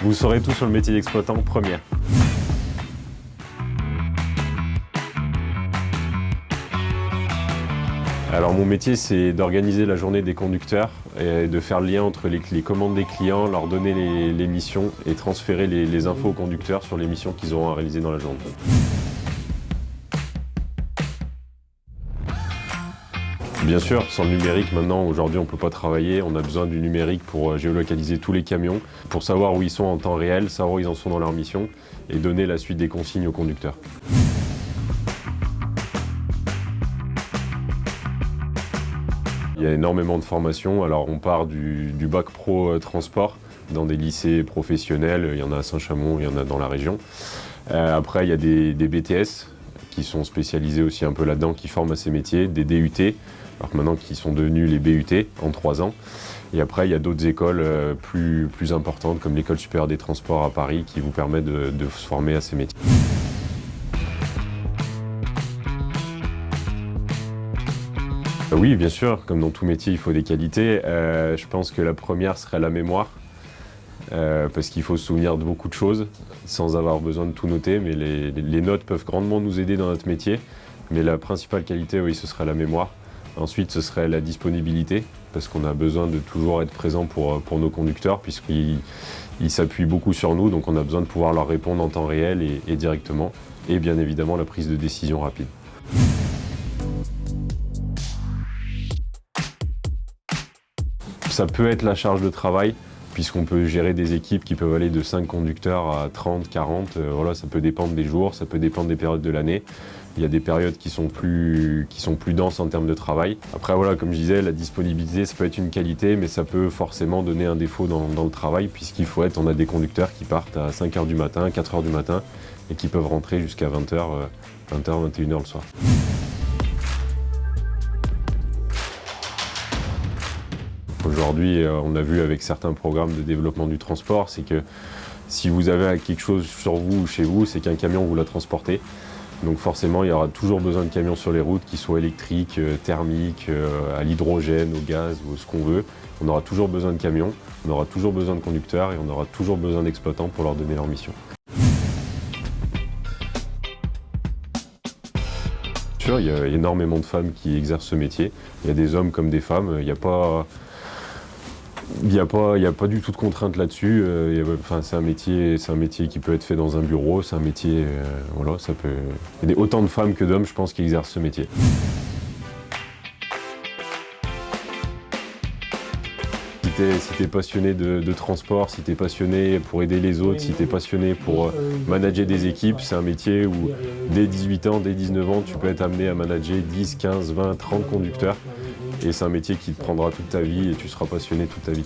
Vous saurez tout sur le métier d'exploitant, première. Alors mon métier, c'est d'organiser la journée des conducteurs et de faire le lien entre les commandes des clients, leur donner les missions et transférer les infos aux conducteurs sur les missions qu'ils auront à réaliser dans la journée. Bien sûr, sans le numérique, maintenant, aujourd'hui, on ne peut pas travailler. On a besoin du numérique pour géolocaliser tous les camions, pour savoir où ils sont en temps réel, savoir où ils en sont dans leur mission et donner la suite des consignes aux conducteurs. Il y a énormément de formations. Alors, on part du bac pro transport dans des lycées professionnels. Il y en a à Saint-Chamond, il y en a dans la région. Après, il y a des BTS qui sont spécialisés aussi un peu là-dedans, qui forment à ces métiers, des DUT. Alors maintenant qui sont devenus les BUT en 3 ans. Et après, il y a d'autres écoles plus importantes, comme l'École supérieure des transports à Paris, qui vous permet de se former à ces métiers. Oui, bien sûr, comme dans tout métier, il faut des qualités. Je pense que la première serait la mémoire, parce qu'il faut se souvenir de beaucoup de choses, sans avoir besoin de tout noter, mais les notes peuvent grandement nous aider dans notre métier. Mais la principale qualité, oui, ce serait la mémoire. Ensuite, ce serait la disponibilité, parce qu'on a besoin de toujours être présent pour nos conducteurs, puisqu'ils s'appuient beaucoup sur nous, donc on a besoin de pouvoir leur répondre en temps réel et directement. Et bien évidemment, la prise de décision rapide. Ça peut être la charge de travail, puisqu'on peut gérer des équipes qui peuvent aller de 5 conducteurs à 30, 40. Voilà, ça peut dépendre des jours, ça peut dépendre des périodes de l'année. Il y a des périodes qui sont plus denses en termes de travail. Après, voilà, comme je disais, la disponibilité, ça peut être une qualité, mais ça peut forcément donner un défaut dans le travail, on a des conducteurs qui partent à 5 h du matin, 4 h du matin, et qui peuvent rentrer jusqu'à 20 h, 21 h le soir. Aujourd'hui, on a vu avec certains programmes de développement du transport, c'est que si vous avez quelque chose sur vous ou chez vous, c'est qu'un camion vous l'a transporté. Donc forcément, il y aura toujours besoin de camions sur les routes, qui soient électriques, thermiques, à l'hydrogène, au gaz ou ce qu'on veut. On aura toujours besoin de camions, on aura toujours besoin de conducteurs et on aura toujours besoin d'exploitants pour leur donner leur mission. Bien sûr, il y a énormément de femmes qui exercent ce métier. Il y a des hommes comme des femmes, il n'y a pas du tout de contrainte là-dessus. C'est un métier qui peut être fait dans un bureau, c'est un métier, voilà, ça peut... Il y a autant de femmes que d'hommes, je pense, qui exercent ce métier. Si t'es passionné de transport, si t'es passionné pour aider les autres, si t'es passionné pour manager des équipes, c'est un métier où dès 18 ans, dès 19 ans, tu peux être amené à manager 10, 15, 20, 30 conducteurs. Et c'est un métier qui te prendra toute ta vie et tu seras passionné toute ta vie.